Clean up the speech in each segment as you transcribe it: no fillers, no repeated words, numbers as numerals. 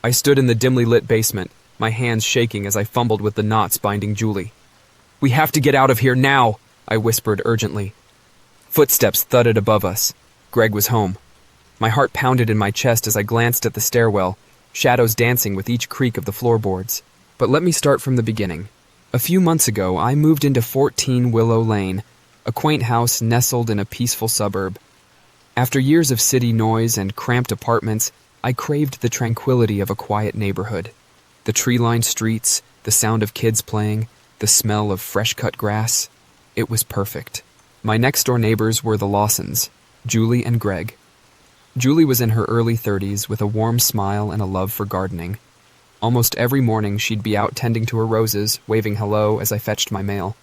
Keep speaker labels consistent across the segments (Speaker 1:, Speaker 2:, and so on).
Speaker 1: I stood in the dimly lit basement, my hands shaking as I fumbled with the knots binding Julie. "We have to get out of here now," I whispered urgently. Footsteps thudded above us. Greg was home. My heart pounded in my chest as I glanced at the stairwell, shadows dancing with each creak of the floorboards. But let me start from the beginning. A few months ago, I moved into 14 Willow Lane, a quaint house nestled in a peaceful suburb. After years of city noise and cramped apartments, I craved the tranquility of a quiet neighborhood. The tree-lined streets, the sound of kids playing, the smell of fresh-cut grass. It was perfect. My next-door neighbors were the Lawsons, Julie and Greg. Julie was in her early 30s with a warm smile and a love for gardening. Almost every morning she'd be out tending to her roses, waving hello as I fetched my mail.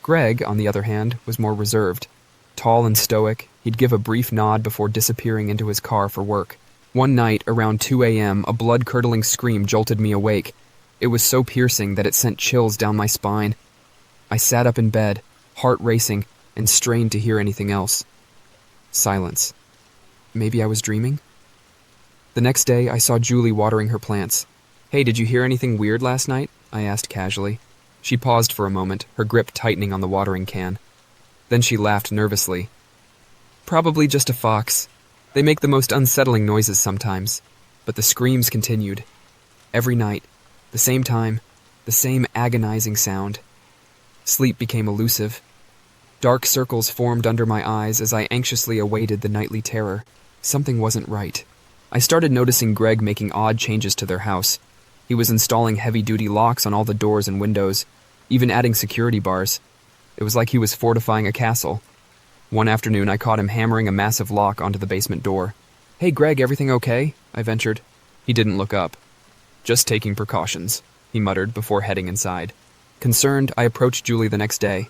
Speaker 1: Greg, on the other hand, was more reserved. Tall and stoic, he'd give a brief nod before disappearing into his car for work. One night, around 2 a.m., a blood-curdling scream jolted me awake. It was so piercing that it sent chills down my spine. I sat up in bed, heart racing, and strained to hear anything else. Silence. Maybe I was dreaming? The next day, I saw Julie watering her plants. "Hey, did you hear anything weird last night?" I asked casually. She paused for a moment, her grip tightening on the watering can. Then she laughed nervously. "Probably just a fox. They make the most unsettling noises sometimes." But the screams continued. Every night, the same time, the same agonizing sound. Sleep became elusive. Dark circles formed under my eyes as I anxiously awaited the nightly terror. Something wasn't right. I started noticing Greg making odd changes to their house. He was installing heavy-duty locks on all the doors and windows, even adding security bars. It was like he was fortifying a castle. One afternoon, I caught him hammering a massive lock onto the basement door. "Hey, Greg, everything okay?" I ventured. He didn't look up. "Just taking precautions," he muttered before heading inside. Concerned, I approached Julie the next day.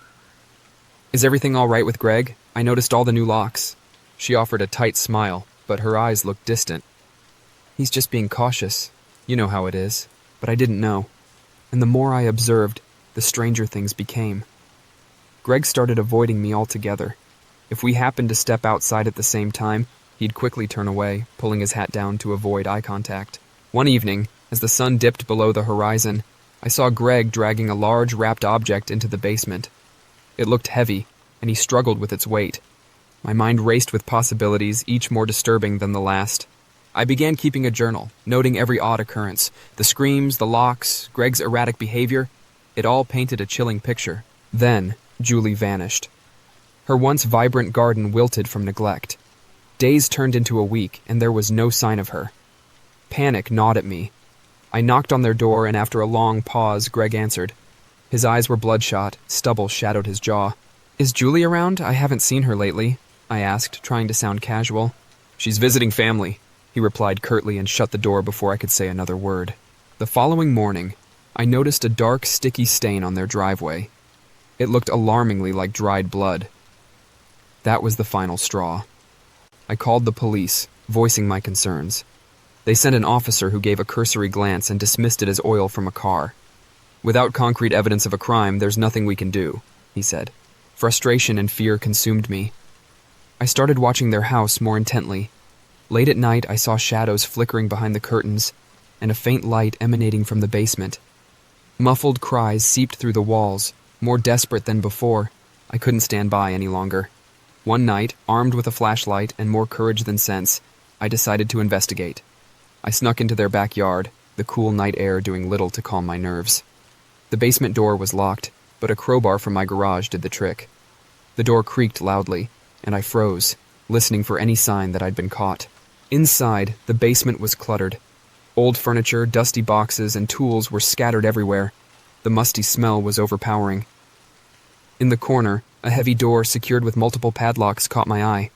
Speaker 1: "Is everything all right with Greg? I noticed all the new locks." She offered a tight smile, but her eyes looked distant. "He's just being cautious. You know how it is." But I didn't know. And the more I observed, the stranger things became. Greg started avoiding me altogether. If we happened to step outside at the same time, he'd quickly turn away, pulling his hat down to avoid eye contact. One evening, as the sun dipped below the horizon, I saw Greg dragging a large wrapped object into the basement. It looked heavy, and he struggled with its weight. My mind raced with possibilities, each more disturbing than the last. I began keeping a journal, noting every odd occurrence. The screams, the locks, Greg's erratic behavior. It all painted a chilling picture. Then, Julie vanished. Her once vibrant garden wilted from neglect. Days turned into a week, and there was no sign of her. Panic gnawed at me. I knocked on their door, and after a long pause, Greg answered. His eyes were bloodshot, stubble shadowed his jaw. "Is Julie around? I haven't seen her lately," I asked, trying to sound casual. "She's visiting family," he replied curtly and shut the door before I could say another word. The following morning, I noticed a dark, sticky stain on their driveway. It looked alarmingly like dried blood. That was the final straw. I called the police, voicing my concerns. They sent an officer who gave a cursory glance and dismissed it as oil from a car. "Without concrete evidence of a crime, there's nothing we can do," he said. Frustration and fear consumed me. I started watching their house more intently. Late at night, I saw shadows flickering behind the curtains and a faint light emanating from the basement. Muffled cries seeped through the walls, more desperate than before. I couldn't stand by any longer. One night, armed with a flashlight and more courage than sense, I decided to investigate. I snuck into their backyard, the cool night air doing little to calm my nerves. The basement door was locked, but a crowbar from my garage did the trick. The door creaked loudly, and I froze, listening for any sign that I'd been caught. Inside, the basement was cluttered. Old furniture, dusty boxes, and tools were scattered everywhere. The musty smell was overpowering. In the corner, a heavy door secured with multiple padlocks caught my eye.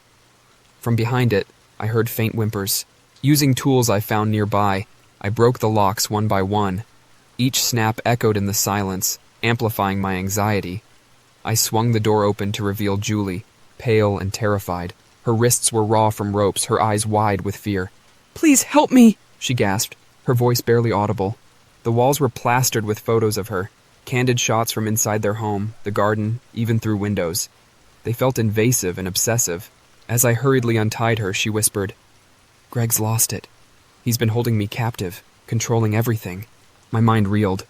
Speaker 1: From behind it, I heard faint whimpers. Using tools I found nearby, I broke the locks one by one. Each snap echoed in the silence, amplifying my anxiety. I swung the door open to reveal Julie, pale and terrified. Her wrists were raw from ropes, her eyes wide with fear. "Please help me," she gasped, her voice barely audible. The walls were plastered with photos of her, candid shots from inside their home, the garden, even through windows. They felt invasive and obsessive. As I hurriedly untied her, she whispered, "Greg's lost it. He's been holding me captive. controlling everything. My mind reeled.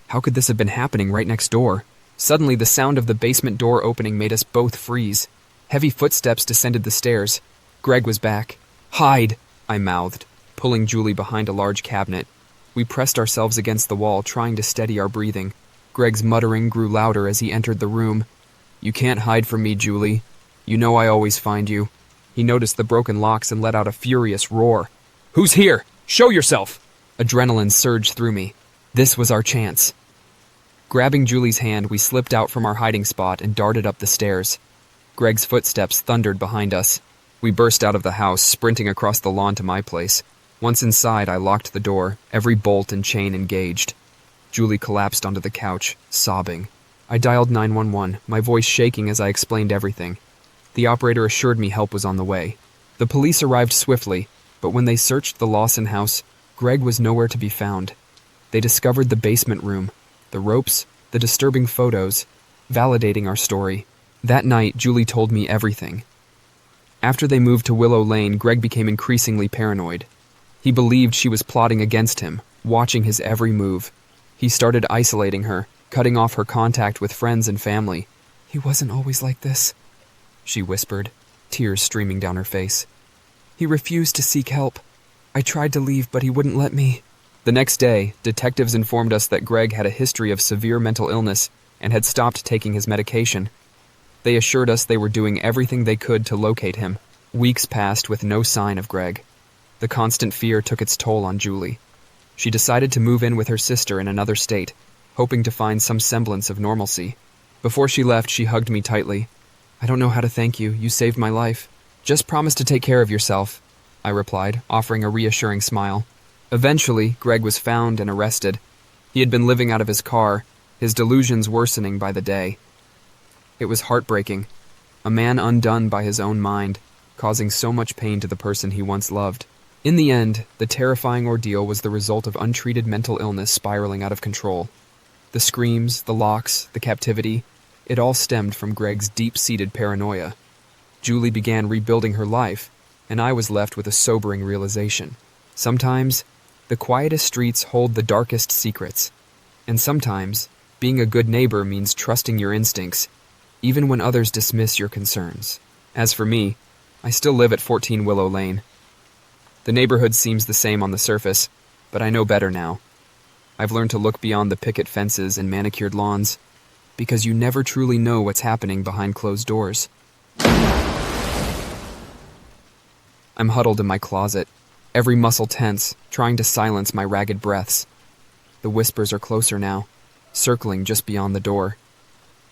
Speaker 1: How could this have been happening right next door? Suddenly, the sound of the basement door opening made us both freeze. Heavy footsteps descended the stairs. Greg was back. "Hide!" I mouthed, pulling Julie behind a large cabinet. We pressed ourselves against the wall, trying to steady our breathing. Greg's muttering grew louder as he entered the room. "You can't hide from me, Julie. You know I always find you." He noticed the broken locks and let out a furious roar. "Who's here? Show yourself!" Adrenaline surged through me. This was our chance. Grabbing Julie's hand, we slipped out from our hiding spot and darted up the stairs. Greg's footsteps thundered behind us. We burst out of the house, sprinting across the lawn to my place. Once inside, I locked the door, every bolt and chain engaged. Julie collapsed onto the couch, sobbing. I dialed 911, my voice shaking as I explained everything. The operator assured me help was on the way. The police arrived swiftly, but when they searched the Lawson house, Greg was nowhere to be found. They discovered the basement room, the ropes, the disturbing photos, validating our story. That night, Julie told me everything. After they moved to Willow Lane, Greg became increasingly paranoid. He believed she was plotting against him, watching his every move. He started isolating her, cutting off her contact with friends and family. "He wasn't always like this," she whispered, tears streaming down her face. "He refused to seek help. I tried to leave, but he wouldn't let me." The next day, detectives informed us that Greg had a history of severe mental illness and had stopped taking his medication. They assured us they were doing everything they could to locate him. Weeks passed with no sign of Greg. The constant fear took its toll on Julie. She decided to move in with her sister in another state, hoping to find some semblance of normalcy. Before she left, she hugged me tightly. "I don't know how to thank you. You saved my life." "Just promise to take care of yourself," I replied, offering a reassuring smile. Eventually, Greg was found and arrested. He had been living out of his car, his delusions worsening by the day. It was heartbreaking. A man undone by his own mind, causing so much pain to the person he once loved. In the end, the terrifying ordeal was the result of untreated mental illness spiraling out of control. The screams, the locks, the captivity, it all stemmed from Greg's deep-seated paranoia. Julie began rebuilding her life, and I was left with a sobering realization. Sometimes, the quietest streets hold the darkest secrets. And sometimes, being a good neighbor means trusting your instincts, even when others dismiss your concerns. As for me, I still live at 14 Willow Lane. The neighborhood seems the same on the surface, but I know better now. I've learned to look beyond the picket fences and manicured lawns, because you never truly know what's happening behind closed doors. I'm huddled in my closet, every muscle tense, trying to silence my ragged breaths. The whispers are closer now, circling just beyond the door.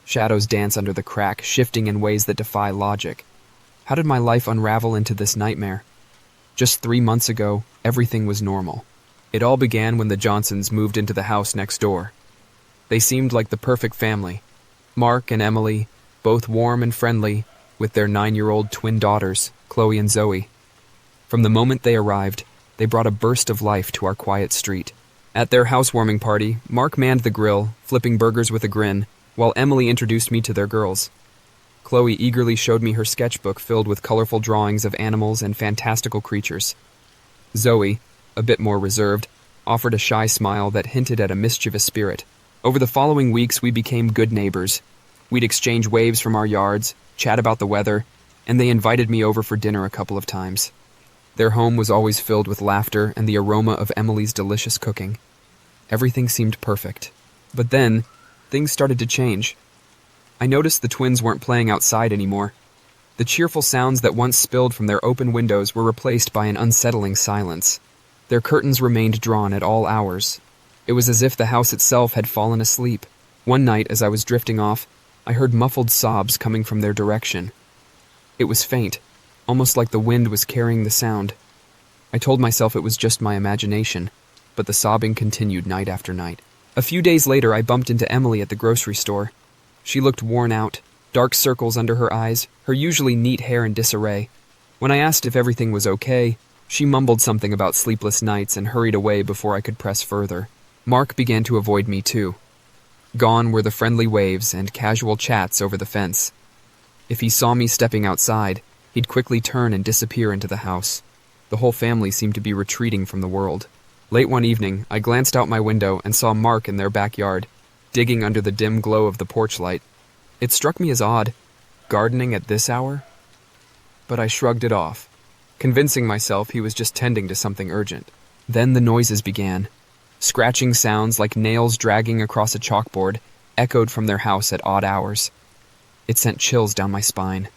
Speaker 1: Shadows dance under the crack, shifting in ways that defy logic. How did my life unravel into this nightmare? Just 3 months ago, everything was normal. It all began when the Johnsons moved into the house next door. They seemed like the perfect family. Mark and Emily, both warm and friendly, with their 9-year-old twin daughters, Chloe and Zoe. From the moment they arrived, they brought a burst of life to our quiet street. At their housewarming party, Mark manned the grill, flipping burgers with a grin, while Emily introduced me to their girls. Chloe eagerly showed me her sketchbook filled with colorful drawings of animals and fantastical creatures. Zoe, a bit more reserved, offered a shy smile that hinted at a mischievous spirit. Over the following weeks, we became good neighbors. We'd exchange waves from our yards, chat about the weather, and they invited me over for dinner a couple of times. Their home was always filled with laughter and the aroma of Emily's delicious cooking. Everything seemed perfect. But then, things started to change. I noticed the twins weren't playing outside anymore. The cheerful sounds that once spilled from their open windows were replaced by an unsettling silence. Their curtains remained drawn at all hours. It was as if the house itself had fallen asleep. One night, as I was drifting off, I heard muffled sobs coming from their direction. It was faint, almost like the wind was carrying the sound. I told myself it was just my imagination, but the sobbing continued night after night. A few days later, I bumped into Emily at the grocery store. She looked worn out, dark circles under her eyes, her usually neat hair in disarray. When I asked if everything was okay, she mumbled something about sleepless nights and hurried away before I could press further. Mark began to avoid me too. Gone were the friendly waves and casual chats over the fence. If he saw me stepping outside, he'd quickly turn and disappear into the house. The whole family seemed to be retreating from the world. Late one evening, I glanced out my window and saw Mark in their backyard, digging under the dim glow of the porch light. It struck me as odd. Gardening at this hour? But I shrugged it off, convincing myself he was just tending to something urgent. Then the noises began. Scratching sounds like nails dragging across a chalkboard echoed from their house at odd hours. It sent chills down my spine.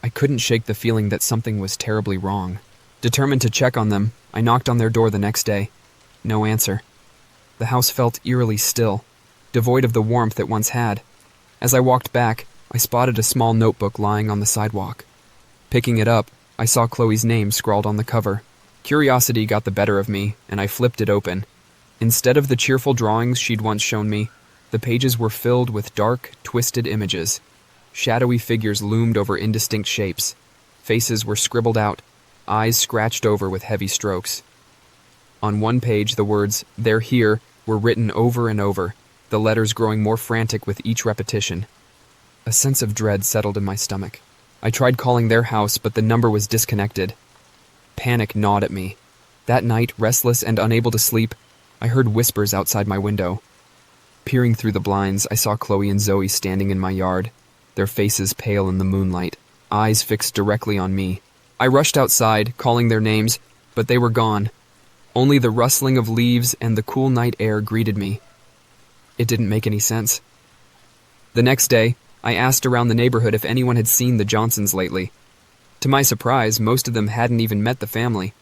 Speaker 1: I couldn't shake the feeling that something was terribly wrong. Determined to check on them, I knocked on their door the next day. No answer. The house felt eerily still, devoid of the warmth it once had. As I walked back, I spotted a small notebook lying on the sidewalk. Picking it up, I saw Chloe's name scrawled on the cover. Curiosity got the better of me, and I flipped it open. Instead of the cheerful drawings she'd once shown me, the pages were filled with dark, twisted images. Shadowy figures loomed over indistinct shapes. Faces were scribbled out, eyes scratched over with heavy strokes. On one page, the words, "They're here," were written over and over, the letters growing more frantic with each repetition. A sense of dread settled in my stomach. I tried calling their house, but the number was disconnected. Panic gnawed at me. That night, restless and unable to sleep, I heard whispers outside my window. Peering through the blinds, I saw Chloe and Zoe standing in my yard, their faces pale in the moonlight, eyes fixed directly on me. I rushed outside, calling their names, but they were gone. Only the rustling of leaves and the cool night air greeted me. It didn't make any sense. The next day, I asked around the neighborhood if anyone had seen the Johnsons lately. To my surprise, most of them hadn't even met the family.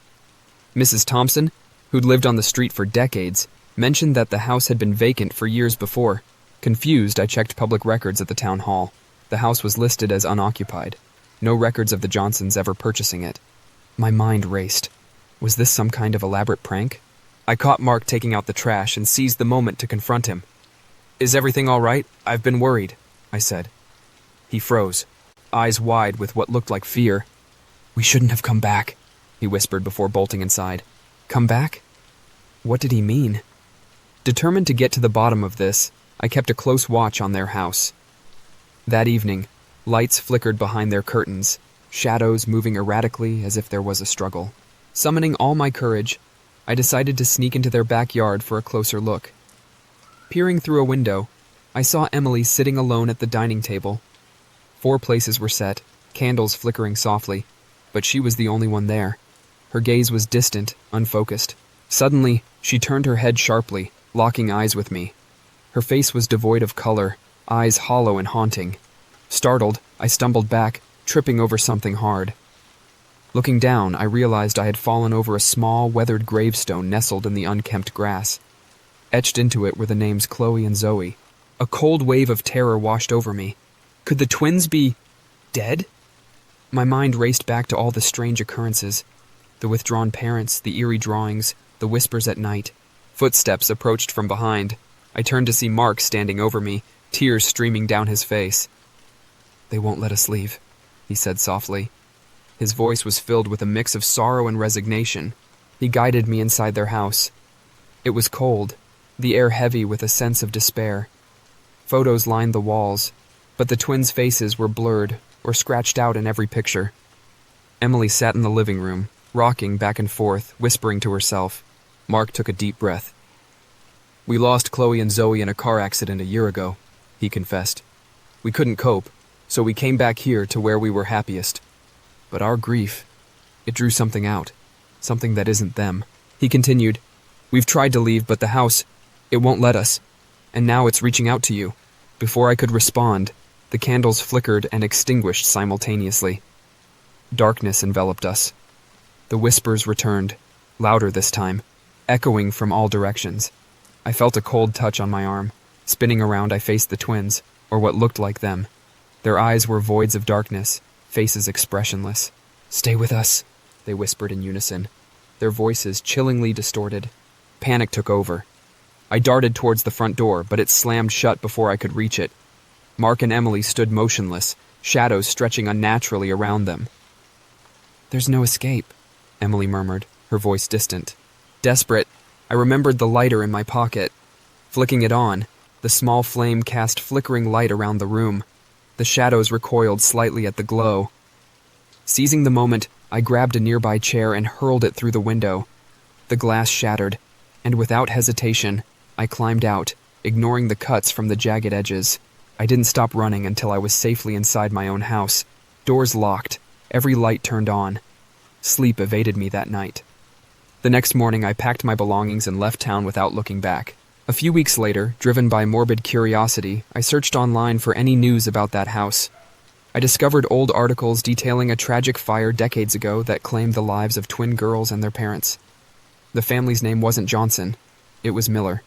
Speaker 1: Mrs. Thompson, who'd lived on the street for decades, mentioned that the house had been vacant for years before. Confused, I checked public records at the town hall. The house was listed as unoccupied. No records of the Johnsons ever purchasing it. My mind raced. Was this some kind of elaborate prank? I caught Mark taking out the trash and seized the moment to confront him. "Is everything all right? I've been worried," I said. He froze, eyes wide with what looked like fear. "We shouldn't have come back," he whispered before bolting inside. Come back? What did he mean? Determined to get to the bottom of this, I kept a close watch on their house. That evening, lights flickered behind their curtains, shadows moving erratically as if there was a struggle. Summoning all my courage, I decided to sneak into their backyard for a closer look. Peering through a window, I saw Emily sitting alone at the dining table. 4 places were set, candles flickering softly, but she was the only one there. Her gaze was distant, unfocused. Suddenly, she turned her head sharply, locking eyes with me. Her face was devoid of color, eyes hollow and haunting. Startled, I stumbled back, tripping over something hard. Looking down, I realized I had fallen over a small, weathered gravestone nestled in the unkempt grass. Etched into it were the names Chloe and Zoe. A cold wave of terror washed over me. Could the twins be dead? My mind raced back to all the strange occurrences. The withdrawn parents, the eerie drawings, the whispers at night. Footsteps approached from behind. I turned to see Mark standing over me, tears streaming down his face. "They won't let us leave," he said softly. His voice was filled with a mix of sorrow and resignation. He guided me inside their house. It was cold, the air heavy with a sense of despair. Photos lined the walls, but the twins' faces were blurred or scratched out in every picture. Emily sat in the living room, rocking back and forth, whispering to herself. Mark took a deep breath. "We lost Chloe and Zoe in a car accident a year ago," he confessed. "We couldn't cope, so we came back here to where we were happiest. But our grief, it drew something out, something that isn't them." He continued, "We've tried to leave, but the house, it won't let us. And now it's reaching out to you." Before I could respond, the candles flickered and extinguished simultaneously. Darkness enveloped us. The whispers returned, louder this time, echoing from all directions. I felt a cold touch on my arm. Spinning around, I faced the twins, or what looked like them. Their eyes were voids of darkness, faces expressionless. "Stay with us," they whispered in unison, their voices chillingly distorted. Panic took over. I darted towards the front door, but it slammed shut before I could reach it. Mark and Emily stood motionless, shadows stretching unnaturally around them. "There's no escape," Emily murmured, her voice distant. Desperate, I remembered the lighter in my pocket. Flicking it on, the small flame cast flickering light around the room. The shadows recoiled slightly at the glow. Seizing the moment, I grabbed a nearby chair and hurled it through the window. The glass shattered, and without hesitation, I climbed out, ignoring the cuts from the jagged edges. I didn't stop running until I was safely inside my own house, doors locked, every light turned on. Sleep evaded me that night. The next morning, I packed my belongings and left town without looking back. A few weeks later, driven by morbid curiosity, I searched online for any news about that house. I discovered old articles detailing a tragic fire decades ago that claimed the lives of twin girls and their parents. The family's name wasn't Johnson, it was Miller.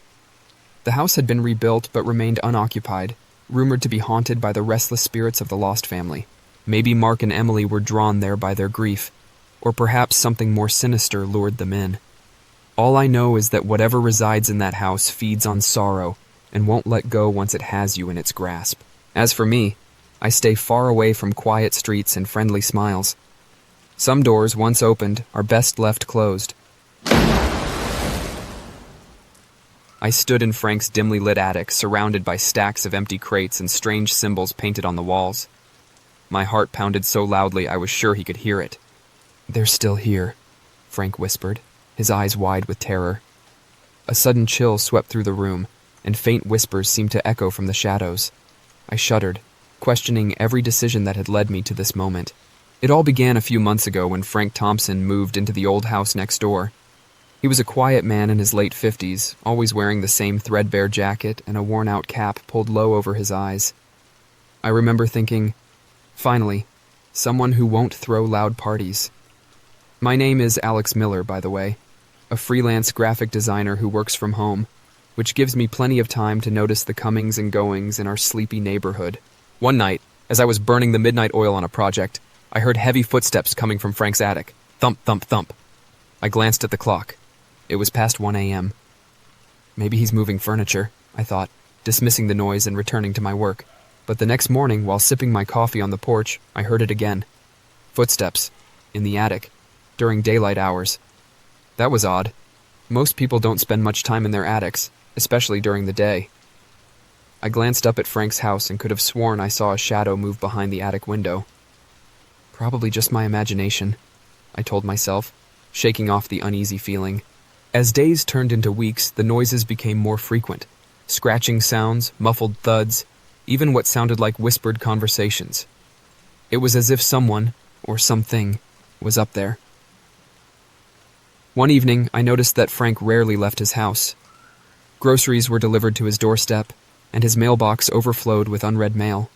Speaker 1: The house had been rebuilt but remained unoccupied, rumored to be haunted by the restless spirits of the lost family. Maybe Mark and Emily were drawn there by their grief, or perhaps something more sinister lured them in. All I know is that whatever resides in that house feeds on sorrow and won't let go once it has you in its grasp. As for me, I stay far away from quiet streets and friendly smiles. Some doors, once opened, are best left closed. I stood in Frank's dimly lit attic, surrounded by stacks of empty crates and strange symbols painted on the walls. My heart pounded so loudly I was sure he could hear it. "They're still here," Frank whispered, his eyes wide with terror. A sudden chill swept through the room, and faint whispers seemed to echo from the shadows. I shuddered, questioning every decision that had led me to this moment. It all began a few months ago when Frank Thompson moved into the old house next door. He was a quiet man in his late 50s, always wearing the same threadbare jacket and a worn-out cap pulled low over his eyes. I remember thinking, finally, someone who won't throw loud parties. My name is Alex Miller, by the way, a freelance graphic designer who works from home, which gives me plenty of time to notice the comings and goings in our sleepy neighborhood. One night, as I was burning the midnight oil on a project, I heard heavy footsteps coming from Frank's attic. Thump, thump, thump. I glanced at the clock. It was past 1 a.m. Maybe he's moving furniture, I thought, dismissing the noise and returning to my work. But the next morning, while sipping my coffee on the porch, I heard it again. Footsteps. In the attic. During daylight hours. That was odd. Most people don't spend much time in their attics, especially during the day. I glanced up at Frank's house and could have sworn I saw a shadow move behind the attic window. Probably just my imagination, I told myself, shaking off the uneasy feeling. As days turned into weeks, the noises became more frequent. Scratching sounds, muffled thuds, even what sounded like whispered conversations. It was as if someone, or something, was up there. One evening, I noticed that Frank rarely left his house. Groceries were delivered to his doorstep, and his mailbox overflowed with unread mail.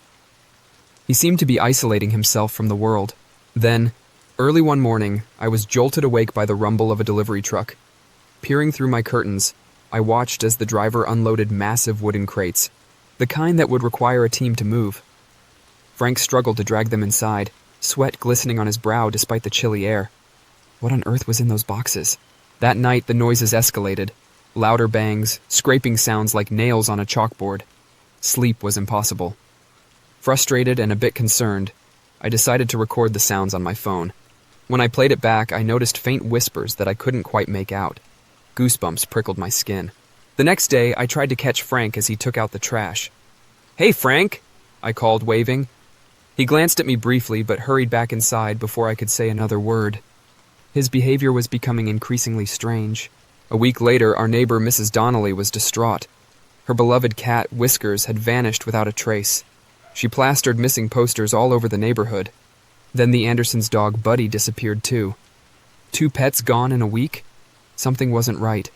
Speaker 1: He seemed to be isolating himself from the world. Then, early one morning, I was jolted awake by the rumble of a delivery truck. Peering through my curtains, I watched as the driver unloaded massive wooden crates, the kind that would require a team to move. Frank struggled to drag them inside, sweat glistening on his brow despite the chilly air. What on earth was in those boxes? That night, the noises escalated. Louder bangs, scraping sounds like nails on a chalkboard. Sleep was impossible. Frustrated and a bit concerned, I decided to record the sounds on my phone. When I played it back, I noticed faint whispers that I couldn't quite make out. Goosebumps prickled my skin. The next day, I tried to catch Frank as he took out the trash. "Hey, Frank!" I called, waving. He glanced at me briefly, but hurried back inside before I could say another word. His behavior was becoming increasingly strange. A week later, our neighbor, Mrs. Donnelly, was distraught. Her beloved cat, Whiskers, had vanished without a trace. She plastered missing posters all over the neighborhood. Then the Andersons' dog, Buddy, disappeared too. 2 pets gone in a week? Something wasn't right.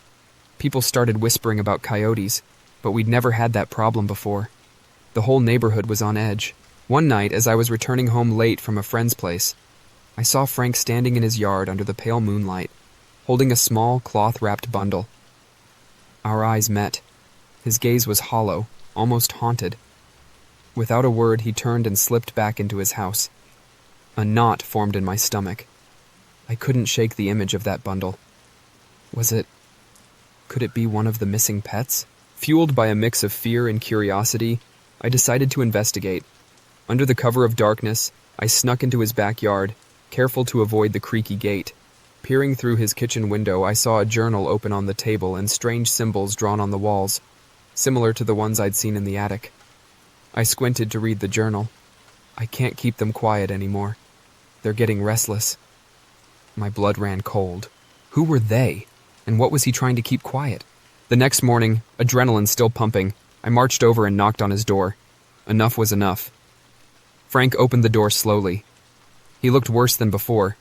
Speaker 1: People started whispering about coyotes, but we'd never had that problem before. The whole neighborhood was on edge. One night, as I was returning home late from a friend's place, I saw Frank standing in his yard under the pale moonlight, holding a small, cloth-wrapped bundle. Our eyes met. His gaze was hollow, almost haunted. Without a word, he turned and slipped back into his house. A knot formed in my stomach. I couldn't shake the image of that bundle. Could it be one of the missing pets? Fueled by a mix of fear and curiosity, I decided to investigate. Under the cover of darkness, I snuck into his backyard, careful to avoid the creaky gate. Peering through his kitchen window, I saw a journal open on the table and strange symbols drawn on the walls, similar to the ones I'd seen in the attic. I squinted to read the journal. I can't keep them quiet anymore. They're getting restless. My blood ran cold. Who were they? And what was he trying to keep quiet? The next morning, adrenaline still pumping, I marched over and knocked on his door. Enough was enough. Frank opened the door slowly. He looked worse than before.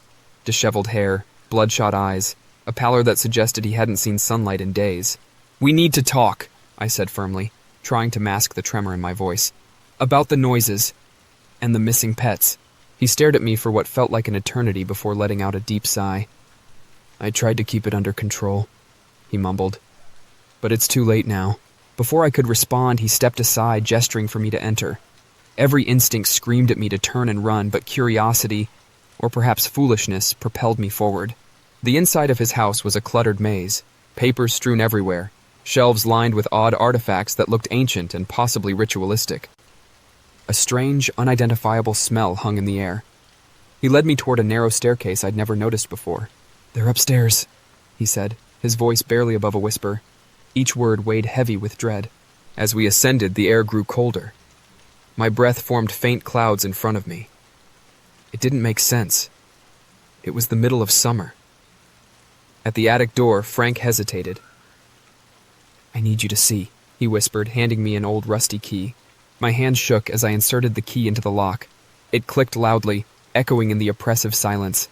Speaker 1: Disheveled hair, bloodshot eyes, a pallor that suggested he hadn't seen sunlight in days. "We need to talk," I said firmly, trying to mask the tremor in my voice. "About the noises and the missing pets." He stared at me for what felt like an eternity before letting out a deep sigh. "I tried to keep it under control," he mumbled. "But it's too late now." Before I could respond, he stepped aside, gesturing for me to enter. Every instinct screamed at me to turn and run, but curiosity, or perhaps foolishness, propelled me forward. The inside of his house was a cluttered maze, papers strewn everywhere, shelves lined with odd artifacts that looked ancient and possibly ritualistic. A strange, unidentifiable smell hung in the air. He led me toward a narrow staircase I'd never noticed before. "They're upstairs," he said, his voice barely above a whisper. Each word weighed heavy with dread. As we ascended, the air grew colder. My breath formed faint clouds in front of me. It didn't make sense. It was the middle of summer. At the attic door, Frank hesitated. "I need you to see," he whispered, handing me an old rusty key. My hand shook as I inserted the key into the lock. It clicked loudly, echoing in the oppressive silence.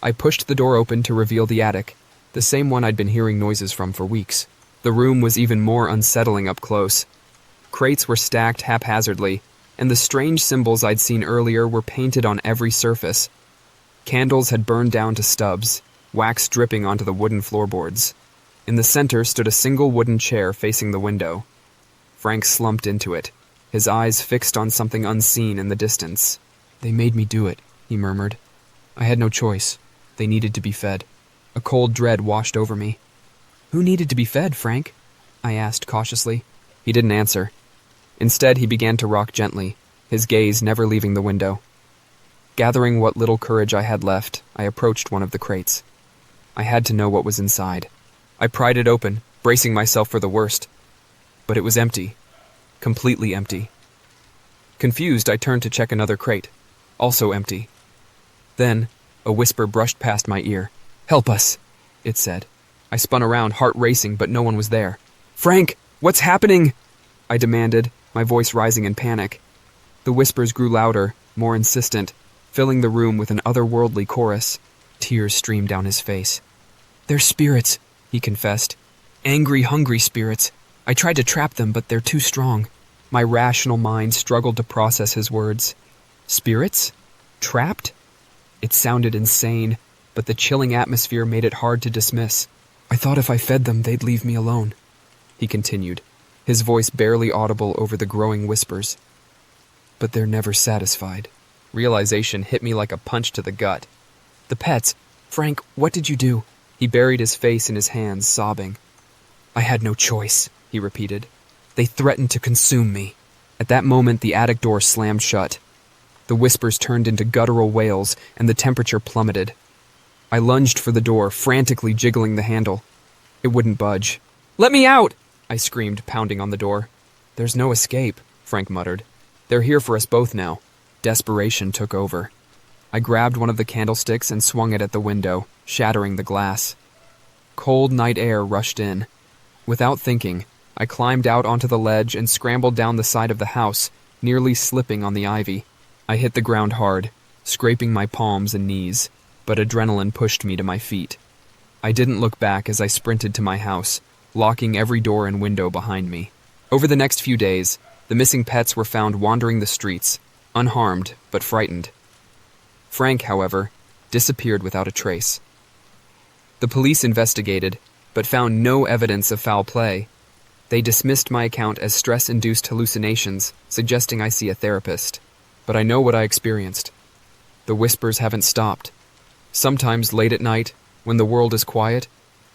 Speaker 1: I pushed the door open to reveal the attic, the same one I'd been hearing noises from for weeks. The room was even more unsettling up close. Crates were stacked haphazardly, and the strange symbols I'd seen earlier were painted on every surface. Candles had burned down to stubs, wax dripping onto the wooden floorboards. In the center stood a single wooden chair facing the window. Frank slumped into it, his eyes fixed on something unseen in the distance. "They made me do it," he murmured. "I had no choice. They needed to be fed." A cold dread washed over me. "Who needed to be fed, Frank?" I asked cautiously. He didn't answer. Instead, he began to rock gently, his gaze never leaving the window. Gathering what little courage I had left, I approached one of the crates. I had to know what was inside. I pried it open, bracing myself for the worst. But it was empty. Completely empty. Confused, I turned to check another crate. Also empty. Then, a whisper brushed past my ear. "Help us," it said. I spun around, heart racing, but no one was there. "Frank, what's happening?" I demanded, my voice rising in panic. The whispers grew louder, more insistent, filling the room with an otherworldly chorus. Tears streamed down his face. "They're spirits," he confessed. "Angry, hungry spirits. I tried to trap them, but they're too strong." My rational mind struggled to process his words. Spirits? Trapped? It sounded insane, but the chilling atmosphere made it hard to dismiss. "I thought if I fed them, they'd leave me alone," he continued, his voice barely audible over the growing whispers. "But they're never satisfied." Realization hit me like a punch to the gut. "The pets. Frank, what did you do?" He buried his face in his hands, sobbing. "I had no choice," he repeated. "They threatened to consume me." At that moment, the attic door slammed shut. The whispers turned into guttural wails, and the temperature plummeted. I lunged for the door, frantically jiggling the handle. It wouldn't budge. "Let me out!" I screamed, pounding on the door. "There's no escape," Frank muttered. "They're here for us both now." Desperation took over. I grabbed one of the candlesticks and swung it at the window, shattering the glass. Cold night air rushed in. Without thinking, I climbed out onto the ledge and scrambled down the side of the house, nearly slipping on the ivy. I hit the ground hard, scraping my palms and knees, but adrenaline pushed me to my feet. I didn't look back as I sprinted to my house, locking every door and window behind me. Over the next few days, the missing pets were found wandering the streets, unharmed but frightened. Frank, however, disappeared without a trace. The police investigated, but found no evidence of foul play. They dismissed my account as stress-induced hallucinations, suggesting I see a therapist. But I know what I experienced. The whispers haven't stopped. Sometimes late at night, when the world is quiet,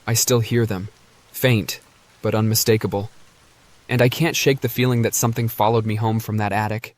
Speaker 1: I still hear them, faint but unmistakable. And I can't shake the feeling that something followed me home from that attic.